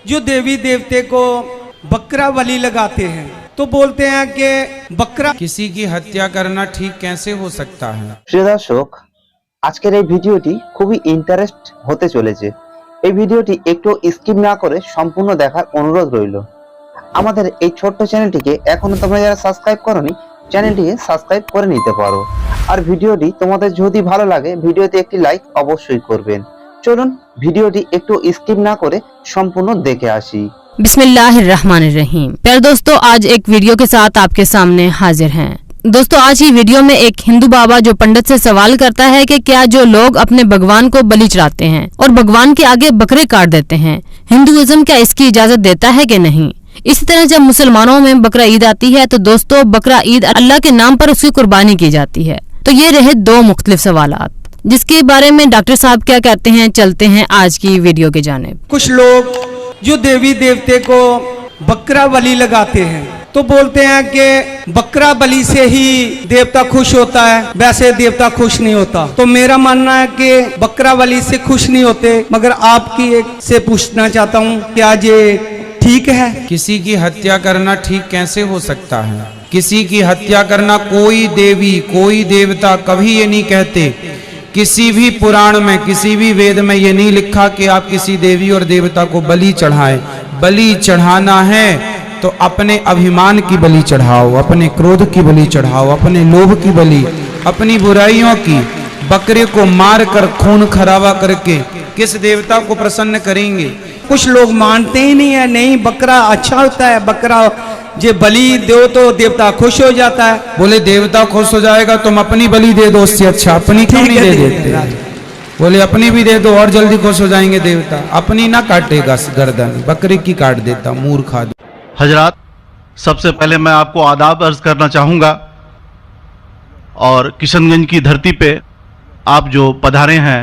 जो देवी देवते को बकरा बलि लगाते हैं तो बोलते हैं कि बकरा किसी की हत्या करना ठीक कैसे हो सकता है। প্রিয় দর্শক, আজকের এই ভিডিওটি খুবই ইন্টারেস্ট হতে চলেছে। এই ভিডিওটি একটু স্কিপ না করে সম্পূর্ণ দেখার অনুরোধ রইল। আমাদের এই ছোট্ট চ্যানেলটিকে এখনো তোমরা যারা সাবস্ক্রাইব করোনি, চ্যানেলটিকে সাবস্ক্রাইব করে নিতে পারো। আর ভিডিওটি তোমাদের যদি ভালো লাগে ভিডিওতে একটি লাইক অবশ্যই করবেন। চলুন ভিডিওটি একটু স্কিপ না করে সম্পূর্ণ দেখে আসি। बिस्मिल्लाहिर्रहमानिर्रहीम। प्यारे दोस्तों, आज एक वीडियो के साथ आपके सामने हाजिर हैं। दोस्तों, आज की वीडियो में एक हिंदू बाबा जो पंडित से सवाल करता है कि क्या जो लोग अपने भगवान को बलि चढ़ाते हैं और भगवान के आगे बकरे काट देते हैं, हिंदुइज्म क्या इसकी इजाजत देता है कि नहीं। इसी तरह जब मुसलमानों में बकरा ईद आती है तो दोस्तों बकरा ईद अल्लाह के नाम पर उसकी कुर्बानी की जाती है। तो ये रहे दो मुख्तलिफ सवालात, जिसके बारे में डॉक्टर साहब क्या कहते हैं। चलते हैं आज की वीडियो की जानिब। कुछ लोग जो देवी देवते को बकरा बलि लगाते हैं तो बोलते हैं कि बकरा बलि से ही देवता खुश होता है, वैसे देवता खुश नहीं होता। तो मेरा मानना है कि बकरा बलि से खुश नहीं होते, मगर आपकी एक से पूछना चाहता हूँ क्या ये ठीक है। किसी की हत्या करना ठीक कैसे हो सकता है। किसी की हत्या करना, कोई देवी कोई देवता कभी ये नहीं कहते, किसी भी पुराण में किसी भी वेद में ये नहीं लिखा कि आप किसी देवी और देवता को बलि चढ़ाएं। बलि चढ़ाना है तो अपने अभिमान की बलि चढ़ाओ, अपने क्रोध की बलि चढ़ाओ, अपने लोभ की बलि, अपनी बुराइयों की। बकरे को मार कर खून खराबा करके किस देवता को प्रसन्न करेंगे। कुछ लोग मानते ही नहीं है, नहीं बकरा अच्छा होता है, बकरा जे बलि दो तो देवता खुश हो जाता है। बोले देवता खुश हो जाएगा, तुम अपनी बलि दे दो, उससे अच्छा अपनी क्यों नहीं दे देते। बोले अपनी भी दे दो और जल्दी खुश हो जाएंगे देवता। अपनी ना काटेगा गर्दन, बकरे की काट देता, मूर्ख आदमी। हजरात, सबसे पहले मैं आपको आदाब अर्ज करना चाहूँगा और किशनगंज की धरती पे आप जो पधारे हैं,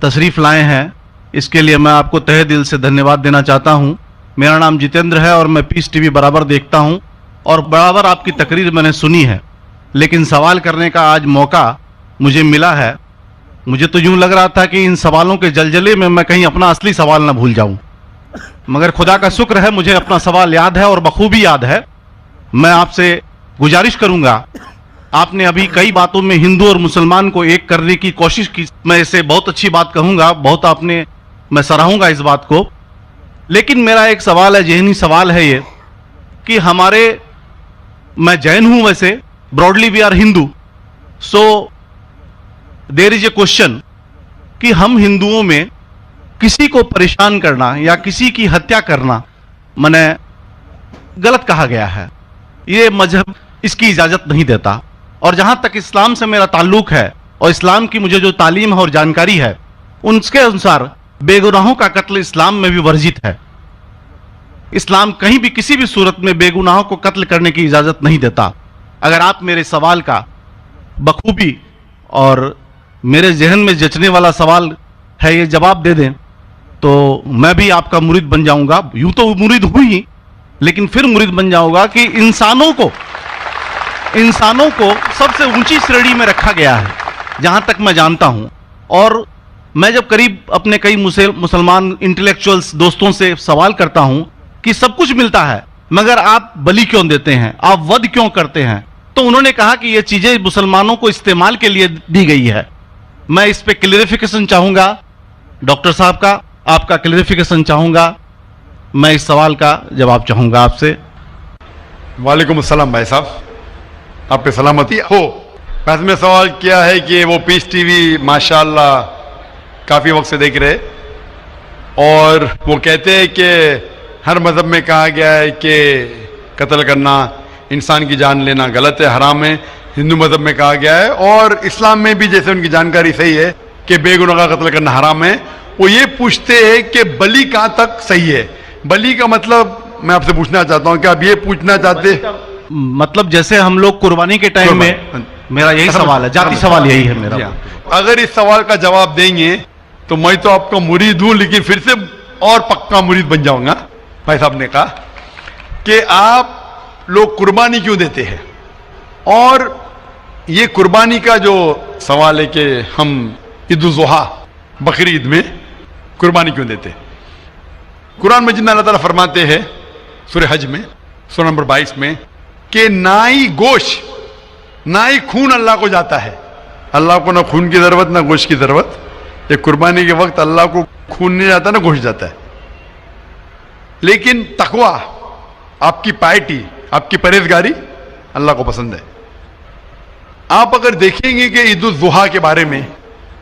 तशरीफ़ लाए हैं, इसके लिए मैं आपको तहे दिल से धन्यवाद देना चाहता हूँ। मेरा नाम जितेंद्र है और मैं पीस टीवी बराबर देखता हूँ और बराबर आपकी तकरीर मैंने सुनी है, लेकिन सवाल करने का आज मौका मुझे मिला है। मुझे तो यूँ लग रहा था कि इन सवालों के जलजले में मैं कहीं अपना असली सवाल ना भूल जाऊँ, मगर खुदा का शुक्र है मुझे अपना सवाल याद है और बखूबी याद है। मैं आपसे गुजारिश करूँगा, आपने अभी कई बातों में हिंदू और मुसलमान को एक करने की कोशिश की, मैं इसे बहुत अच्छी बात कहूँगा, बहुत आपने, मैं सराहूँगा इस बात को। लेकिन मेरा एक सवाल है, ज़हनी सवाल है ये कि हमारे, मैं जैन हूँ वैसे, broadly we are Hindu, so there is a question कि हम हिंदुओं में किसी को परेशान करना या किसी की हत्या करना मने गलत कहा गया है। ये मजहब इसकी इजाज़त नहीं देता। और जहाँ तक इस्लाम से मेरा ताल्लुक है और इस्लाम की मुझे जो तालीम है और जानकारी है, उसके अनुसार बेगुनाहों का कत्ल इस्लाम में भी वर्जित है। इस्लाम कहीं भी किसी भी सूरत में बेगुनाहों को कत्ल करने की इजाज़त नहीं देता। अगर आप मेरे सवाल का बखूबी और मेरे जहन में जचने वाला सवाल है ये जवाब दे दें तो मैं भी आपका मुरीद बन जाऊंगा। यूं तो मुरीद हुई ही, लेकिन फिर मुरीद बन जाऊंगा कि इंसानों को सबसे ऊंची श्रेणी में रखा गया है जहां तक मैं जानता हूं। और मैं जब करीब अपने कई मुसलमान इंटेलेक्चुअल्स दोस्तों से सवाल करता हूं कि सब कुछ मिलता है मगर आप बलि क्यों देते हैं, आप वध क्यों करते हैं, तो उन्होंने कहा कि ये चीजें मुसलमानों को इस्तेमाल के लिए दी गई है। मैं इस पे क्लियरिफिकेशन चाहूंगा, डॉक्टर साहब का, आपका क्लियरिफिकेशन चाहूंगा। मैं इस सवाल का जवाब चाहूंगा आपसे। वालेकुम अस्सलाम भाई साहब, आप पे सलामती हो। वैसे में सवाल किया है कि वो पीस टीवी माशाल्लाह काफ़ी वक्त से देख रहे और वो कहते हैं कि हर मज़हब में कहा गया है कि कत्ल करना, इंसान की जान लेना गलत है, हराम है। हिंदू मज़हब में कहा गया है और इस्लाम में भी, जैसे उनकी जानकारी सही है, कि बेगुनाह का कत्ल करना हराम है। वो ये पूछते हैं कि बलि कहाँ तक सही है। बलि का मतलब मैं आपसे पूछना चाहता हूँ कि आप ये पूछना चाहते, मतलब जैसे हम लोग कुर्बानी के टाइम में, मेरा यही सवाल है, जाती सवाल यही है मेरा। अगर इस सवाल का जवाब देंगे तो मैं तो आपका मुरीद हूं, लेकिन फिर से और पक्का मुरीद बन जाऊंगा। भाई साहब ने कहा कि आप लोग कुर्बानी क्यों देते हैं, और ये कुर्बानी का जो सवाल है कि हम ईद उल जुहा, बकरी ईद में कुर्बानी क्यों देते हैं। कुरान मजीद में अल्लाह ताला फरमाते हैं सूरह हज में सूरह नंबर 22 में कि ना ही गोश्त ना ही खून अल्लाह को जाता है। अल्लाह को ना खून की जरूरत ना गोश्त की जरूरत। ये कुर्बानी के वक्त अल्लाह को खून नहीं जाता ना गोश्त जाता है। लेकिन तकवा, आपकी पायटी, आपकी परहेजगारी अल्लाह को पसंद है। आप अगर देखेंगे कि ईद उल जुहा के बारे में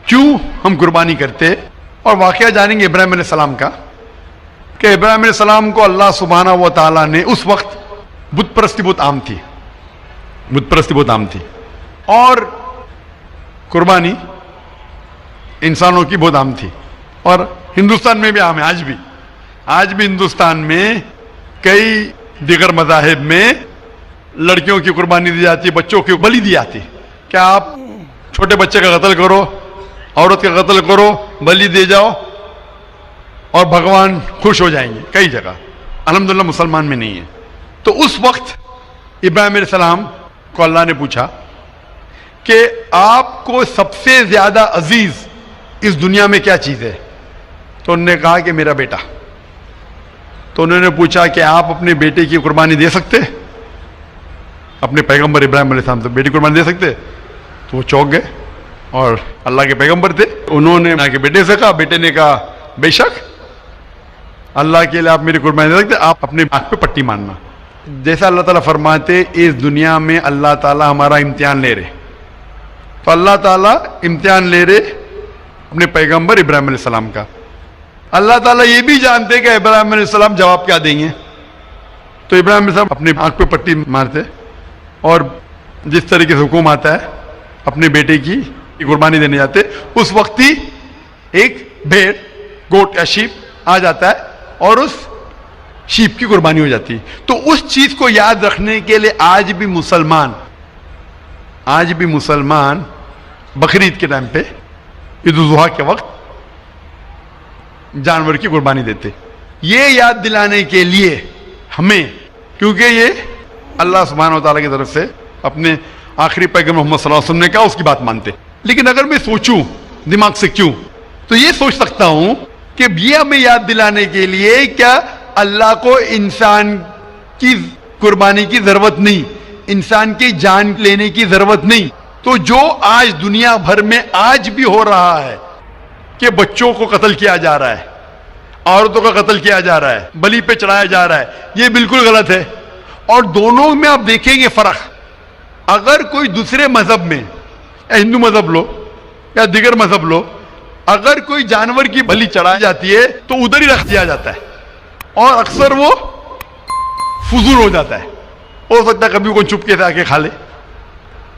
क्यों हम कुर्बानी करते और वाकया जानेंगे इब्राहिम अलैहिस्सलाम का कि इब्राहिम अलैहिस्सलाम को अल्लाह सुब्हाना व तआला ने उस वक्त बुत परस्ती बहुत आम थी, बुत परस्ती बहुत आम थी और कुर्बानी इंसानों की बहुत आम थी और हिंदुस्तान में भी आम है। आज भी हिंदुस्तान में कई दिगर मज़ाहिब में लड़कियों की कुर्बानी दी जाती है, बच्चों की बलि दी जाती है। क्या आप छोटे बच्चे का कत्ल करो, औरत का कत्ल करो, बलि दे जाओ और भगवान खुश हो जाएंगे। कई जगह अल्हम्दुलिल्लाह मुसलमान में नहीं है। तो उस वक्त इब्राहिम अलैहिस्सलाम को अल्लाह ने पूछा कि आपको सबसे ज्यादा अजीज इस दुनिया में क्या चीज है? तो उन्होंने कहा कि मेरा बेटा। तो उन्होंने पूछा कि आप अपने बेटे की कुर्बानी दे सकते? अपने पैगंबर इब्राहिम अलैहिस्सलाम तो बेटी की कुर्बानी दे सकते? तो वो चौंक गए और अल्लाह के पैगंबर थे। उन्होंने ना कि बेटे से कहा, बेटे ने कहा बेशक अल्लाह के लिए आप मेरी कुर्बानी दे सकते, आप अपने आंख पे पट्टी मारना। जैसा अल्लाह ताला फरमाते इस दुनिया में अल्लाह ताला हमारा इम्तिहान ले रहे, तो अल्लाह ताला इम्तिहान ले रहे अपने पैगंबर इब्राहिम अलैहिस्सलाम का। अल्लाह ताला ये भी जानते कि इब्राहिम अलैहिस्सलाम जवाब क्या देंगे। तो इब्राहिम अलैहिस्सलाम अपने आंख पे पट्टी मारते और जिस तरीके से हुक्म आता है अपने बेटे की कुर्बानी देने जाते, उस वक्त ही एक भेड़, गोट या शीप आ जाता है और उस शीप की कुर्बानी हो जाती है। तो उस चीज को याद रखने के लिए आज भी मुसलमान बकरीद के टाइम पे, ईद उल जुहा के वक्त जानवर की कुर्बानी देते। ये याद दिलाने के लिए हमें, क्योंकि ये अल्लाह सुब्हानहू व तआला की तरफ से अपने आखिरी पैगंबर मोहम्मद सल्लल्लाहु अलैहि वसल्लम ने कहा, उसकी बात मानते। लेकिन अगर मैं सोचूं दिमाग से क्यों, तो ये सोच सकता हूं कि ये हमें याद दिलाने के लिए क्या अल्लाह को इंसान की कुर्बानी की जरूरत नहीं, इंसान की जान लेने की जरूरत नहीं। तो जो आज दुनिया भर में आज भी हो रहा है कि बच्चों को कत्ल किया जा रहा है, औरतों का कत्ल किया जा रहा है, बलि पे चढ़ाया जा रहा है, ये बिल्कुल गलत है। और दोनों में आप देखेंगे फर्क। अगर कोई दूसरे मजहब में, या हिंदू मजहब लो या दिगर मजहब लो, अगर कोई जानवर की बलि चढ़ाई जाती है तो उधर ही रख दिया जाता है और अक्सर वो फजूल हो जाता है। हो सकता है कभी कोई चुपके से आके खा ले।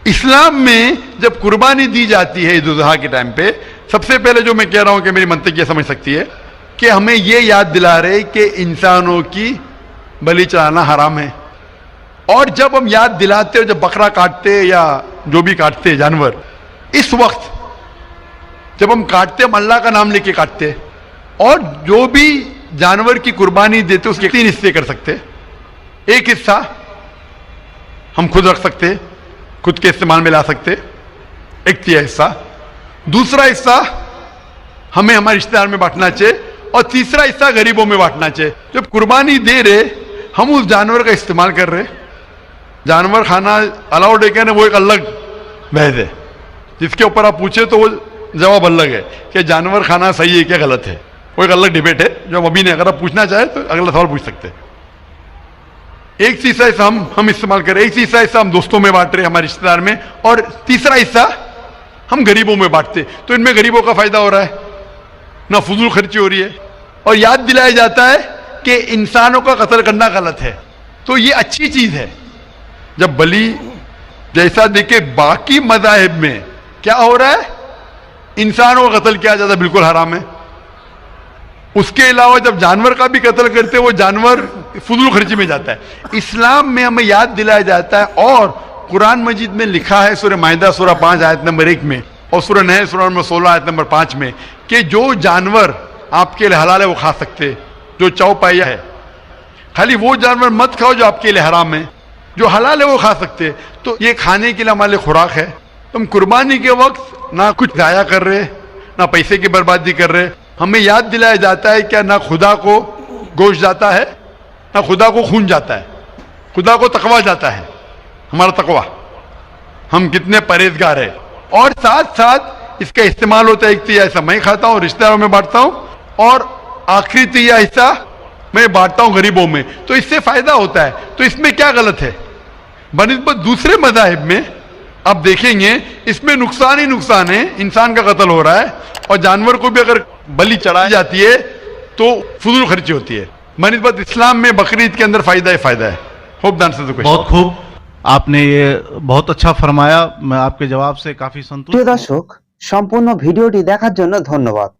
इस्लाम में जब कुर्बानी दी जाती है ईद उल जुहा के टाइम पे, सबसे पहले जो मैं कह रहा हूं कि मेरी मंतक ये समझ सकती है कि हमें ये याद दिला रहे कि इंसानों की बलि चढ़ाना हराम है। और जब हम याद दिलाते हो, जब बकरा काटते या जो भी काटते जानवर, इस वक्त जब हम काटते, हम अल्लाह का नाम लेके काटते। और जो भी जानवर की कुर्बानी देते उसके 3 हिस्से कर सकते। एक हिस्सा हम खुद रख सकते, खुद के इस्तेमाल में ला सकते, एक हिस्सा। दूसरा हिस्सा हमें हमारे रिश्तेदार में बांटना चाहिए और तीसरा हिस्सा गरीबों में बांटना चाहिए। जब कुर्बानी दे रहे, हम उस जानवर का इस्तेमाल कर रहे। जानवर खाना अलाउड है क्या ना, वो एक अलग बहस है, जिसके ऊपर आप पूछे तो वो जवाब अलग है कि जानवर खाना सही है क्या गलत है, वो एक अलग डिबेट है जो हम अभी नहीं, अगर आप पूछना चाहे तो अगला सवाल पूछ सकते हैं। एक तीसरा हिस्सा हम इस्तेमाल कर रहे, एक तीसरा हिस्सा हम दोस्तों में बांट रहे, हमारे रिश्तेदार में, और तीसरा हिस्सा हम गरीबों में बांटते। तो इनमें गरीबों का फायदा हो रहा है, ना फजूल खर्ची हो रही है, और याद दिलाया जाता है कि इंसानों का कत्ल करना गलत है। तो ये अच्छी चीज है। जब बलि जैसा देखे बाकी मज़ाहिब में क्या हो रहा है, इंसानों का कत्ल किया जाता है, बिल्कुल हराम है। उसके अलावा जब जानवर का भी कत्ल करते हैं, वो जानवर फजूल खर्ची में जाता है। इस्लाम में हमें याद दिलाया जाता है, और कुरान मजीद में लिखा है सूरह माइदा सूरह 5 आयत नंबर 1 में, और सूरह नहल सूरह नंबर 16 आयत नंबर 5 में, कि जो जानवर आपके लिए हलाल है वो खा सकते, जो चौपाया है। खाली वो जानवर मत खाओ जो आपके लिए हराम है, जो हलाल है वो खा सकते। तो ये खाने के लिए हमारे लिए खुराक है। तुम कुर्बानी के वक्त ना कुछ जाया कर रहे, ना पैसे की बर्बादी कर रहे। हमें याद दिलाया जाता है क्या ना खुदा को गोश्त जाता है, ना खुदा को खून जाता है, खुदा को तकवा जाता है, हमारा तकवा, हम कितने परहेजगार है। और साथ साथ इसका इस्तेमाल होता है, एक तो यह हिस्सा मैं खाता हूँ, रिश्तेदारों में बांटता हूँ, और आखिरी तो यह हिस्सा मैं बांटता हूँ गरीबों में, तो इससे फायदा होता है। तो इसमें क्या गलत है? बनिस्बत दूसरे मज़ाहिब में आप देखेंगे इसमें नुकसान ही नुकसान है, इंसान का कत्ल हो रहा है, और जानवर को भी अगर बलि चढ़ाई जाती है तो फजूल खर्ची होती है। बनिस्बत इस्लाम में बकरीद के अंदर फायदा ही फायदा है। Hope the answer the question. बहुत खूब, आपने ये बहुत अच्छा फरमाया। मैं आपके जवाब से काफी संतुष्ट প্রিয় हूं। দর্শক, সম্পূর্ণ ভিডিওটি দেখার জন্য ধন্যবাদ।